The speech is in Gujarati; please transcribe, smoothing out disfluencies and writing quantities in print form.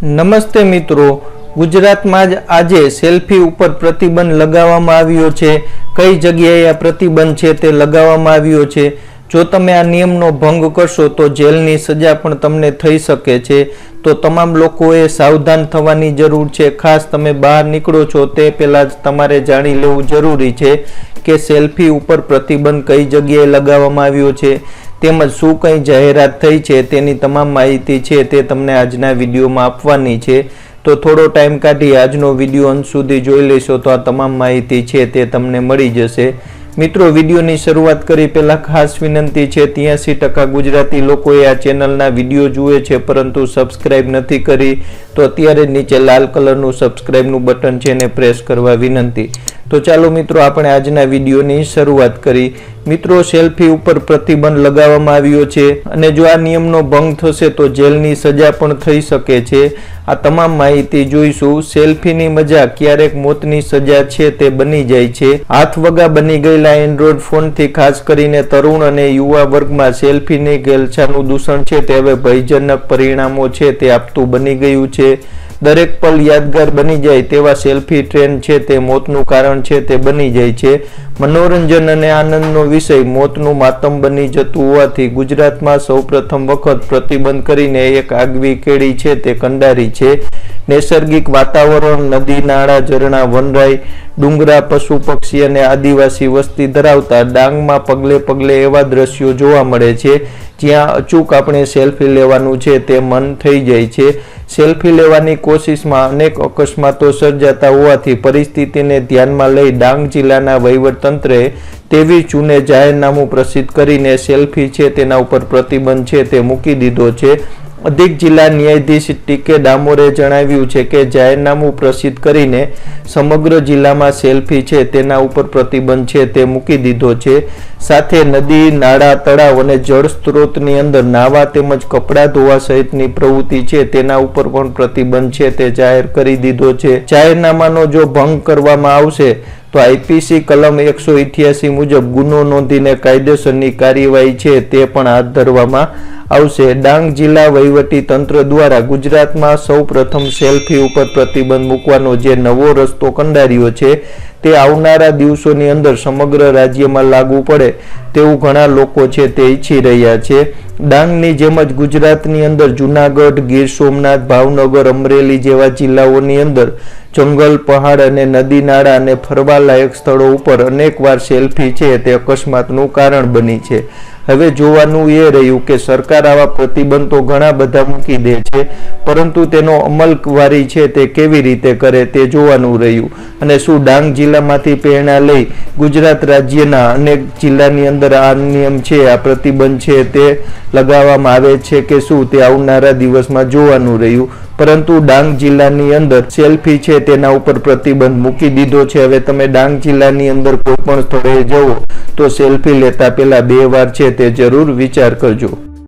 નમસ્તે મિત્રો, ગુજરાતમાં જ આજે સેલ્ફી ઉપર પ્રતિબંધ લગાવવામાં આવ્યો છે। કઈ જગ્યાએ આ પ્રતિબંધ છે તે લગાવવામાં આવ્યો છે। જો તમે આ નિયમનો ભંગ કરશો તો જેલની સજા પણ તમને થઈ શકે છે। તો તમામ લોકોએ સાવધાન થવાની જરૂર છે। ખાસ તમે બહાર નીકળો છો તે પહેલાં જ તમારે જાણી લેવું જરૂરી છે કે સેલ્ફી ઉપર પ્રતિબંધ કઈ જગ્યાએ લગાવવામાં આવ્યો છે તેમજ શું કઈ જાહેરાત થઈ છે તેની તમામ માહિતી છે તે તમને આજના વિડીયોમાં આપવાની છે। તો થોડો ટાઈમ કાઢી આજનો વિડીયો અંત સુધી જોઈ લેશો તો આ તમામ માહિતી છે તે તમને મળી જશે। મિત્રો, વિડીયોની શરૂઆત કરી પહેલાં ખાસ વિનંતી છે, 83% ગુજરાતી લોકોએ આ ચેનલના વિડીયો જુએ છે પરંતુ સબસ્ક્રાઇબ નથી કરી, તો અત્યારે નીચે લાલ કલરનું સબસ્ક્રાઇબનું બટન છે એને પ્રેસ કરવા વિનંતી। તો ચાલો મિત્રો, આપણે આજના વિડીયોની શરૂઆત કરી। મિત્રો, સેલ્ફી ઉપર પ્રતિબંધ લગાવવામાં આવ્યો છે અને જો આ નિયમનો ભંગ થશે તો જેલની સજા પણ થઈ શકે છે। આ તમામ માહિતી જોઈશું। સેલ્ફીની મજા ક્યારેક મોતની સજા છે તે બની જાય છે। હાથ વગા બની ગયેલા એન્ડ્રોઈડ ફોનથી ખાસ કરીને તરુણ અને યુવા વર્ગમાં સેલ્ફીની ગેલછાનું દૂષણ છે તે હવે ભયજનક પરિણામો છે તે આપતું બની ગયું છે। દરેક પલ યાદગાર બની જાય તેવા સેલ્ફી ટ્રેન્ડ છે તે મોતનું કારણ છે તે બની જાય છે। મનોરંજન અને આનંદનો વિષય મોતનું માતમ બની જતું હોવાથી ગુજરાતમાં સૌપ્રથમ વખત પ્રતિબંધ કરીને એક આગવી કેડી છે તે કંડારી છે। નૈસર્ગિક વાતાવરણ, નદી, નાળા, ઝરણા, વનરાઈ, ડુંગરા, પશુ પક્ષી અને આદિવાસી વસ્તી ધરાવતા ડાંગમાં પગલે પગલે એવા દ્રશ્યો જોવા મળે છે જ્યાં અચૂક આપણે સેલ્ફી લેવાનું છે તે મન થઈ જાય છે। સેલ્ફી લેવાની કોશિશમાં અનેક અકસ્માતો સર્જાતા હોવાથી પરિસ્થિતિને ધ્યાનમાં લઈ ડાંગ જિલ્લાના વહીવટતંત્રએ તેવી ચૂને જાહેરનામું પ્રસિદ્ધ કરીને સેલ્ફી છે તેના ઉપર પ્રતિબંધ છે તે મૂકી દીધો છે। અધિક જિલ્લા ન્યાયાધીશ ટી.કે. ડામોરે જણાવ્યું છે કે જાહેરનામું પ્રસિદ્ધ કરીને સમગ્ર જિલ્લામાં સેલ્ફી છે તેના ઉપર પ્રતિબંધ છે તે મૂકી દીધો છે। સાથે નદી, નાળા, તળાવ અને જળ સ્ત્રોતની અંદર નાહવા તેમજ કપડાં ધોવા સહિતની પ્રવૃત્તિ છે તેના ઉપર પણ પ્રતિબંધ છે તે જાહેર કરી દીધો છે। જાહેરનામાનો જો ભંગ કરવામાં આવશે તો આઈપીસી કલમ 188 મુજબ ગુનો નોંધીને કાયદેસરની કાર્યવાહી છે તે પણ હાથ ધરવામાં આવશે। ડાંગ જિલ્લા વહીવટી તંત્ર દ્વારા ગુજરાતમાં સૌ પ્રથમ સેલ્ફી ઉપર પ્રતિબંધ મૂકવાનો જે નવો રસ્તો કંડાર્યો છે તે આવનારા દિવસોની અંદર સમગ્ર રાજ્યમાં લાગુ પડે તેવું ઘણા લોકો છે તે ઈચ્છી રહ્યા છે। ડાંગની જેમ જ ગુજરાતની અંદર જૂનાગઢ, ગીર સોમનાથ, ભાવનગર, અમરેલી જેવા જિલ્લાઓની અંદર જંગલ, પહાડ અને નદી નાળા અને ફરવાલાયક સ્થળો ઉપર અનેકવાર સેલ્ફી છે તે અકસ્માતનું કારણ બની છે। હવે જોવાનું એ રહ્યું કે સરકાર આવા પ્રતિબંધો ઘણા બધા મૂકી દે છે પરંતુ તેનો અમલવારી છે તે કેવી રીતે કરે તે જોવાનું રહ્યું અને શું ડાંગ જિલ્લામાંથી પ્રેરણા લઈ ગુજરાત રાજ્યના અનેક જિલ્લાની અંદર આ નિયમ છે, આ પ્રતિબંધ છે તે લગાવવામાં આવે છે કે શું તે આવનારા દિવસમાં જોવાનું રહ્યું। પરંતુ ડાંગ જિલ્લાની અંદર સેલ્ફી છે તેના ઉપર પ્રતિબંધ મૂકી દીધો છે। હવે તમે ડાંગ જિલ્લાની અંદર કોઈ પણ સ્થળે જવો તો સેલ્ફી લેતા પહેલા 2 વાર છે તે જરૂર વિચાર કરજો।